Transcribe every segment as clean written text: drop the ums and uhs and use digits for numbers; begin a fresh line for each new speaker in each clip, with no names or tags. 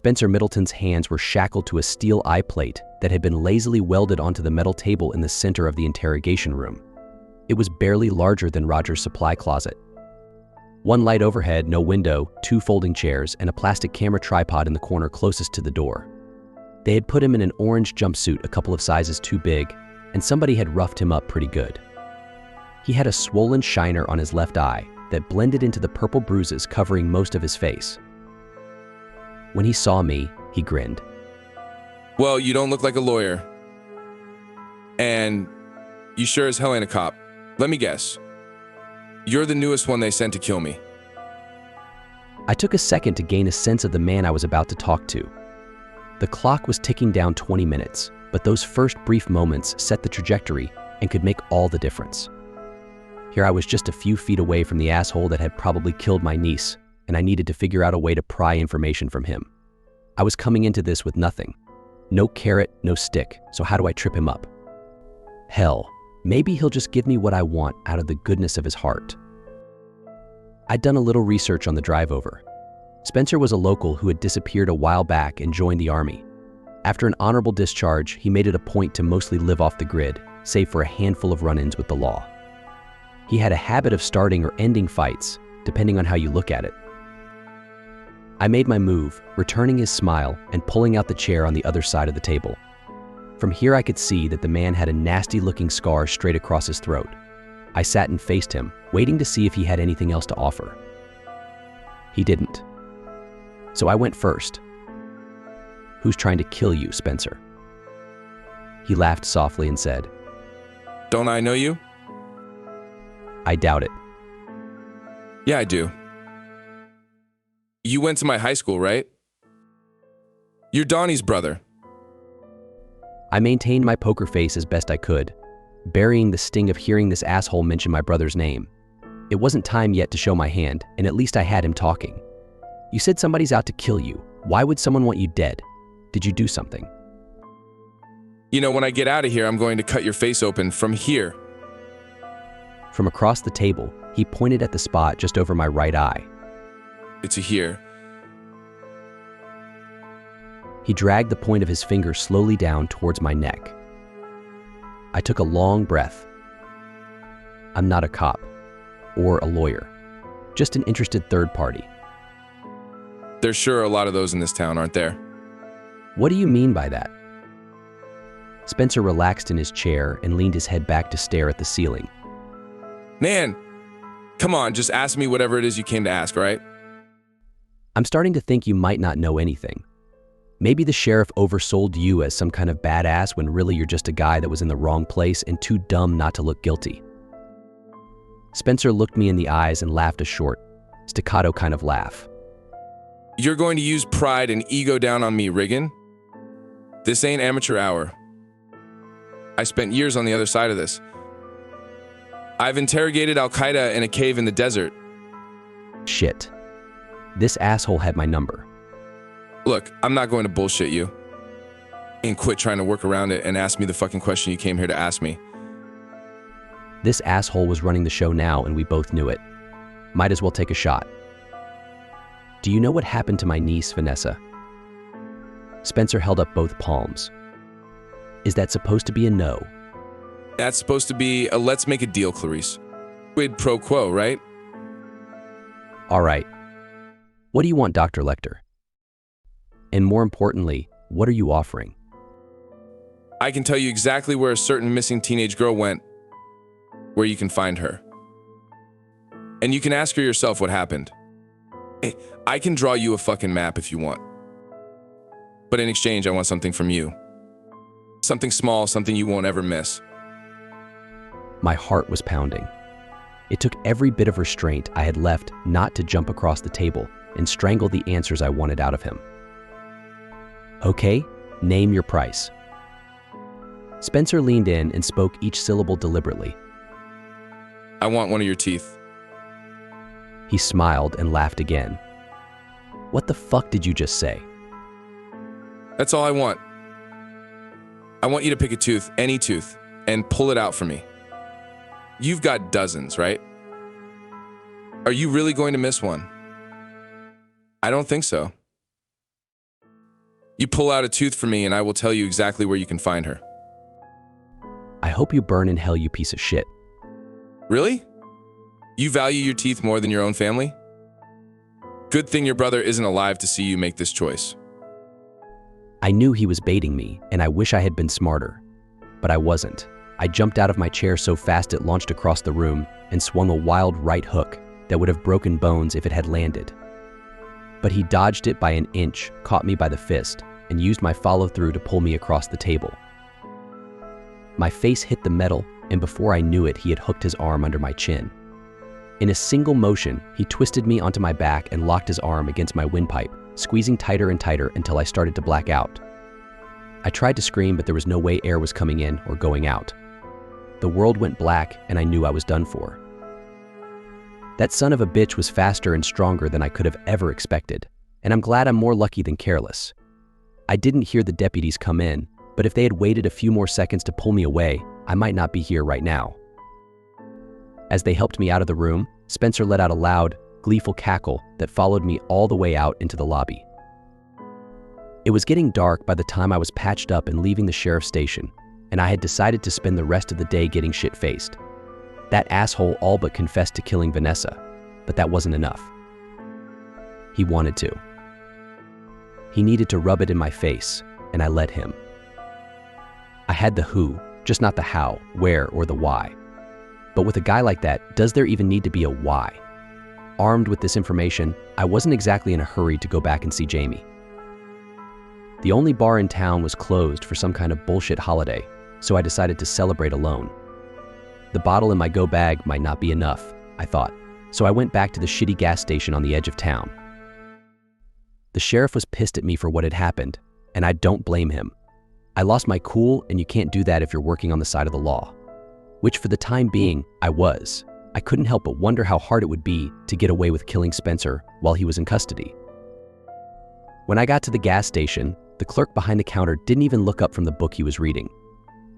Spencer Middleton's hands were shackled to a steel eye plate that had been lazily welded onto the metal table in the center of the interrogation room. It was barely larger than Roger's supply closet. One light overhead, no window, 2 folding chairs, and a plastic camera tripod in the corner closest to the door. They had put him in an orange jumpsuit a couple of sizes too big, and somebody had roughed him up pretty good. He had a swollen shiner on his left eye that blended into the purple bruises covering most of his face. When he saw me, he grinned.
Well, you don't look like a lawyer. And you sure as hell ain't a cop. Let me guess. You're the newest one they sent to kill me.
I took a second to gain a sense of the man I was about to talk to. The clock was ticking down 20 minutes, but those first brief moments set the trajectory and could make all the difference. Here I was just a few feet away from the asshole that had probably killed my niece, and I needed to figure out a way to pry information from him. I was coming into this with nothing. No carrot, no stick, so how do I trip him up? Hell, maybe he'll just give me what I want out of the goodness of his heart. I'd done a little research on the drive over. Spencer was a local who had disappeared a while back and joined the army. After an honorable discharge, he made it a point to mostly live off the grid, save for a handful of run-ins with the law. He had a habit of starting or ending fights, depending on how you look at it. I made my move, returning his smile and pulling out the chair on the other side of the table. From here I could see that the man had a nasty-looking scar straight across his throat. I sat and faced him, waiting to see if he had anything else to offer. He didn't. So I went first. Who's trying to kill you, Spencer? He laughed softly and said,
Don't I know you?
I doubt it.
Yeah, I do. You went to my high school, right? You're Donnie's brother.
I maintained my poker face as best I could, burying the sting of hearing this asshole mention my brother's name. It wasn't time yet to show my hand, and at least I had him talking. You said somebody's out to kill you. Why would someone want you dead? Did you do something?
You know, when I get out of here, I'm going to cut your face open from here.
From across the table, he pointed at the spot just over my right eye.
It's a here.
He dragged the point of his finger slowly down towards my neck. I took a long breath. I'm not a cop or a lawyer, just an interested third party.
There's sure a lot of those in this town, aren't there?
What do you mean by that? Spencer relaxed in his chair and leaned his head back to stare at the ceiling.
Man, come on, just ask me whatever it is you came to ask, right?
I'm starting to think you might not know anything. Maybe the sheriff oversold you as some kind of badass when really you're just a guy that was in the wrong place and too dumb not to look guilty. Spencer looked me in the eyes and laughed a short, staccato kind of laugh.
You're going to use pride and ego down on me, Riggin? This ain't amateur hour. I spent years on the other side of this. I've interrogated Al-Qaeda in a cave in the desert.
Shit. This asshole had my number.
Look, I'm not going to bullshit you. And quit trying to work around it and ask me the fucking question you came here to ask me.
This asshole was running the show now and we both knew it. Might as well take a shot. Do you know what happened to my niece, Vanessa? Spencer held up both palms. Is that supposed to be a no?
That's supposed to be a let's make a deal, Clarice. Quid pro quo, right?
All right. What do you want, Dr. Lecter? And more importantly, what are you offering?
I can tell you exactly where a certain missing teenage girl went, where you can find her. And you can ask her yourself what happened. I can draw you a fucking map if you want. But in exchange, I want something from you. Something small, something you won't ever miss.
My heart was pounding. It took every bit of restraint I had left not to jump across the table and strangle the answers I wanted out of him. Okay, name your price. Spencer leaned in and spoke each syllable deliberately.
I want one of your teeth.
He smiled and laughed again. What the fuck did you just say?
That's all I want. I want you to pick a tooth, any tooth, and pull it out for me. You've got dozens, right? Are you really going to miss one? I don't think so. You pull out a tooth for me and I will tell you exactly where you can find her.
I hope you burn in hell, you piece of shit.
Really? You value your teeth more than your own family? Good thing your brother isn't alive to see you make this choice.
I knew he was baiting me, and I wish I had been smarter. But I wasn't. I jumped out of my chair so fast it launched across the room and swung a wild right hook that would have broken bones if it had landed. But he dodged it by an inch, caught me by the fist, and used my follow-through to pull me across the table. My face hit the metal, and before I knew it, he had hooked his arm under my chin. In a single motion, he twisted me onto my back and locked his arm against my windpipe, squeezing tighter and tighter until I started to black out. I tried to scream, but there was no way air was coming in or going out. The world went black, and I knew I was done for. That son of a bitch was faster and stronger than I could have ever expected, and I'm glad I'm more lucky than careless. I didn't hear the deputies come in, but if they had waited a few more seconds to pull me away, I might not be here right now. As they helped me out of the room, Spencer let out a loud, gleeful cackle that followed me all the way out into the lobby. It was getting dark by the time I was patched up and leaving the sheriff's station, and I had decided to spend the rest of the day getting shit-faced. That asshole all but confessed to killing Vanessa, but that wasn't enough. He wanted to. He needed to rub it in my face, and I let him. I had the who, just not the how, where, or the why. But with a guy like that, does there even need to be a why? Armed with this information, I wasn't exactly in a hurry to go back and see Jamie. The only bar in town was closed for some kind of bullshit holiday, so I decided to celebrate alone. The bottle in my go bag might not be enough, I thought, so I went back to the shitty gas station on the edge of town. The sheriff was pissed at me for what had happened, and I don't blame him. I lost my cool, and you can't do that if you're working on the side of the law. Which for the time being, I was. I couldn't help but wonder how hard it would be to get away with killing Spencer while he was in custody. When I got to the gas station, the clerk behind the counter didn't even look up from the book he was reading.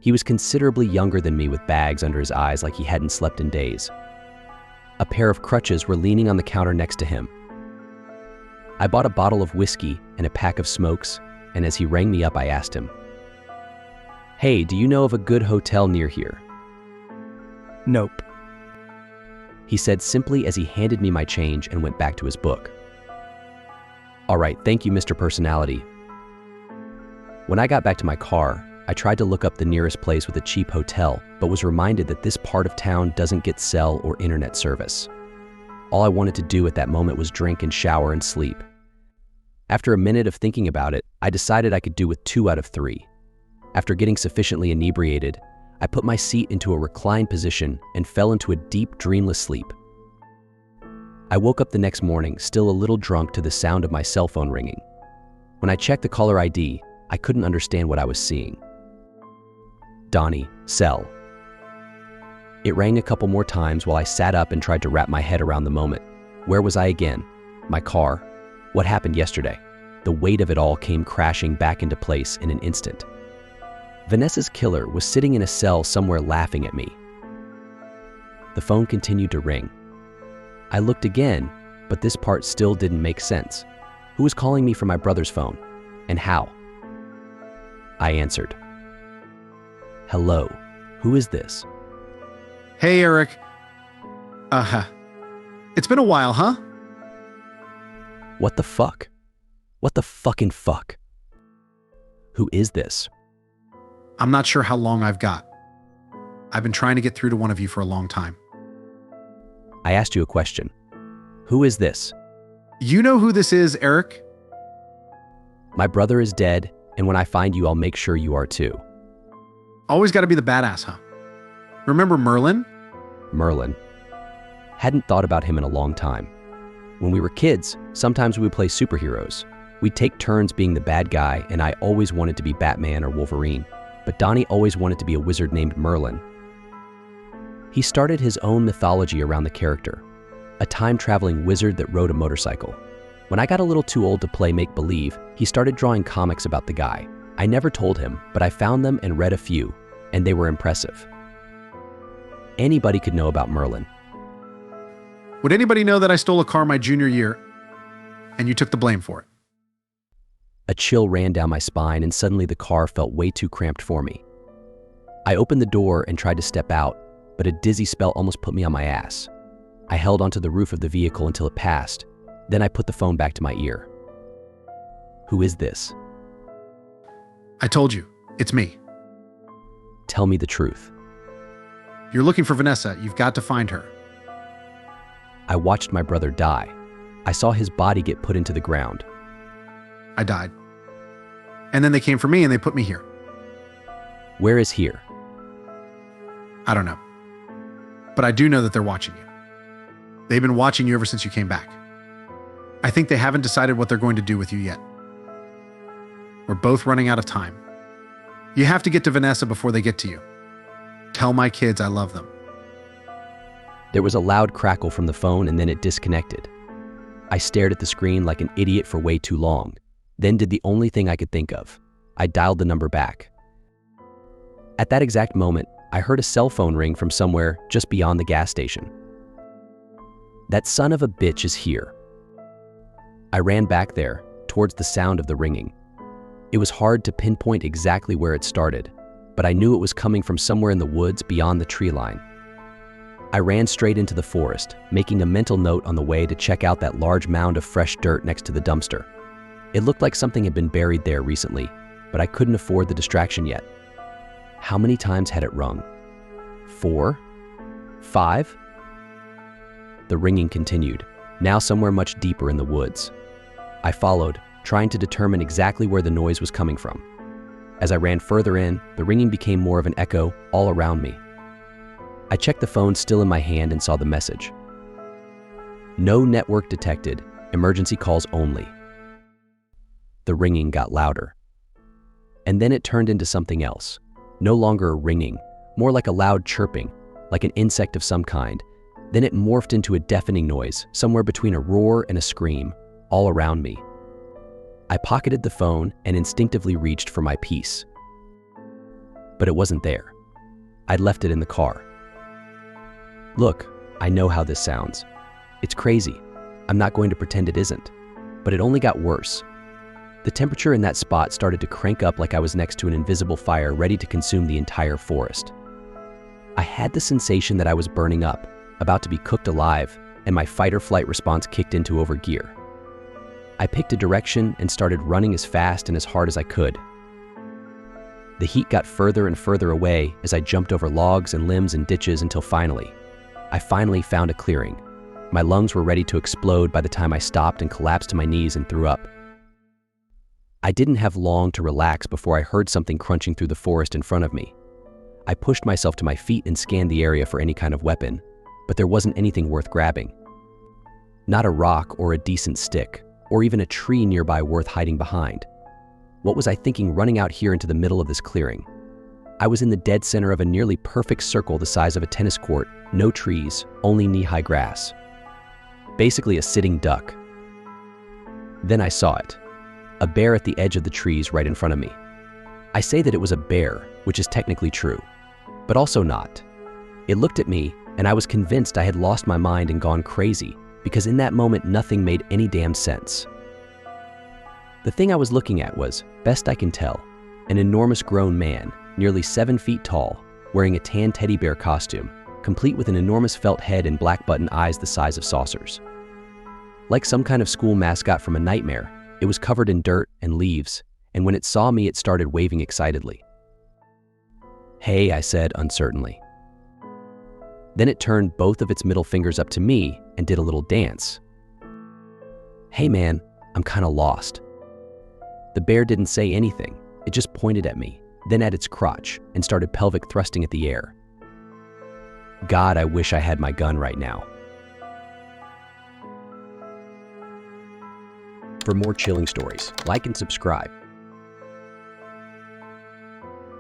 He was considerably younger than me with bags under his eyes like he hadn't slept in days. A pair of crutches were leaning on the counter next to him. I bought a bottle of whiskey and a pack of smokes, and as he rang me up, I asked him, "Hey, do you know of a good hotel near here?"
Nope.
He said simply as he handed me my change and went back to his book. "All right, thank you, Mr. Personality." When I got back to my car, I tried to look up the nearest place with a cheap hotel, but was reminded that this part of town doesn't get cell or internet service. All I wanted to do at that moment was drink and shower and sleep. After a minute of thinking about it, I decided I could do with 2 out of 3. After getting sufficiently inebriated, I put my seat into a reclined position and fell into a deep, dreamless sleep. I woke up the next morning, still a little drunk, to the sound of my cell phone ringing. When I checked the caller ID, I couldn't understand what I was seeing. Donnie, cell. It rang a couple more times while I sat up and tried to wrap my head around the moment. Where was I again? My car? What happened yesterday? The weight of it all came crashing back into place in an instant. Vanessa's killer was sitting in a cell somewhere laughing at me. The phone continued to ring. I looked again, but this part still didn't make sense. Who was calling me from my brother's phone? And how? I answered. "Hello, who is this?"
Hey, Eric. It's been a while, huh?
What the fuck? What the fucking fuck? Who is this?
I'm not sure how long I've got. I've been trying to get through to one of you for a long time.
I asked you a question. Who is this?
You know who this is, Eric?
My brother is dead, and when I find you, I'll make sure you are too.
Always got to be the badass, huh? Remember Merlin?
Merlin. Hadn't thought about him in a long time. When we were kids, sometimes we would play superheroes. We'd take turns being the bad guy, and I always wanted to be Batman or Wolverine, but Donnie always wanted to be a wizard named Merlin. He started his own mythology around the character, a time-traveling wizard that rode a motorcycle. When I got a little too old to play make-believe, he started drawing comics about the guy. I never told him, but I found them and read a few, and they were impressive. Anybody could know about Merlin.
Would anybody know that I stole a car my junior year and you took the blame for it?
A chill ran down my spine, and suddenly the car felt way too cramped for me. I opened the door and tried to step out, but a dizzy spell almost put me on my ass. I held onto the roof of the vehicle until it passed. Then I put the phone back to my ear. Who is this?
I told you, it's me.
Tell me the truth.
You're looking for Vanessa. You've got to find her.
I watched my brother die. I saw his body get put into the ground.
I died. And then they came for me and they put me here.
Where is here?
I don't know. But I do know that they're watching you. They've been watching you ever since you came back. I think they haven't decided what they're going to do with you yet. We're both running out of time. You have to get to Vanessa before they get to you. Tell my kids I love them.
There was a loud crackle from the phone, and then it disconnected. I stared at the screen like an idiot for way too long, then did the only thing I could think of. I dialed the number back. At that exact moment, I heard a cell phone ring from somewhere just beyond the gas station. That son of a bitch is here. I ran back there, towards the sound of the ringing. It was hard to pinpoint exactly where it started, but I knew it was coming from somewhere in the woods beyond the tree line. I ran straight into the forest, making a mental note on the way to check out that large mound of fresh dirt next to the dumpster. It looked like something had been buried there recently, but I couldn't afford the distraction yet. How many times had it rung? 4? 5? The ringing continued, now somewhere much deeper in the woods. I followed, trying to determine exactly where the noise was coming from. As I ran further in, the ringing became more of an echo all around me. I checked the phone still in my hand and saw the message. No network detected, emergency calls only. The ringing got louder. And then it turned into something else. No longer a ringing, more like a loud chirping, like an insect of some kind. Then it morphed into a deafening noise, somewhere between a roar and a scream, all around me. I pocketed the phone and instinctively reached for my piece. But it wasn't there. I'd left it in the car. Look, I know how this sounds. It's crazy. I'm not going to pretend it isn't. But it only got worse. The temperature in that spot started to crank up like I was next to an invisible fire ready to consume the entire forest. I had the sensation that I was burning up, about to be cooked alive, and my fight-or-flight response kicked into overgear. I picked a direction and started running as fast and as hard as I could. The heat got further and further away as I jumped over logs and limbs and ditches until I finally found a clearing. My lungs were ready to explode by the time I stopped and collapsed to my knees and threw up. I didn't have long to relax before I heard something crunching through the forest in front of me. I pushed myself to my feet and scanned the area for any kind of weapon, but there wasn't anything worth grabbing. Not a rock or a decent stick, or even a tree nearby worth hiding behind. What was I thinking running out here into the middle of this clearing? I was in the dead center of a nearly perfect circle the size of a tennis court, no trees, only knee-high grass. Basically a sitting duck. Then I saw it. A bear at the edge of the trees right in front of me. I say that it was a bear, which is technically true, but also not. It looked at me, and I was convinced I had lost my mind and gone crazy, because in that moment nothing made any damn sense. The thing I was looking at was, best I can tell, an enormous grown man, nearly 7 feet tall, wearing a tan teddy bear costume, complete with an enormous felt head and black button eyes the size of saucers. Like some kind of school mascot from a nightmare, it was covered in dirt and leaves, and when it saw me, it started waving excitedly. "Hey," I said uncertainly. Then it turned both of its middle fingers up to me and did a little dance. "Hey man, I'm kinda lost." The bear didn't say anything. It just pointed at me, then at its crotch, and started pelvic thrusting at the air. God, I wish I had my gun right now. For more chilling stories, like and subscribe.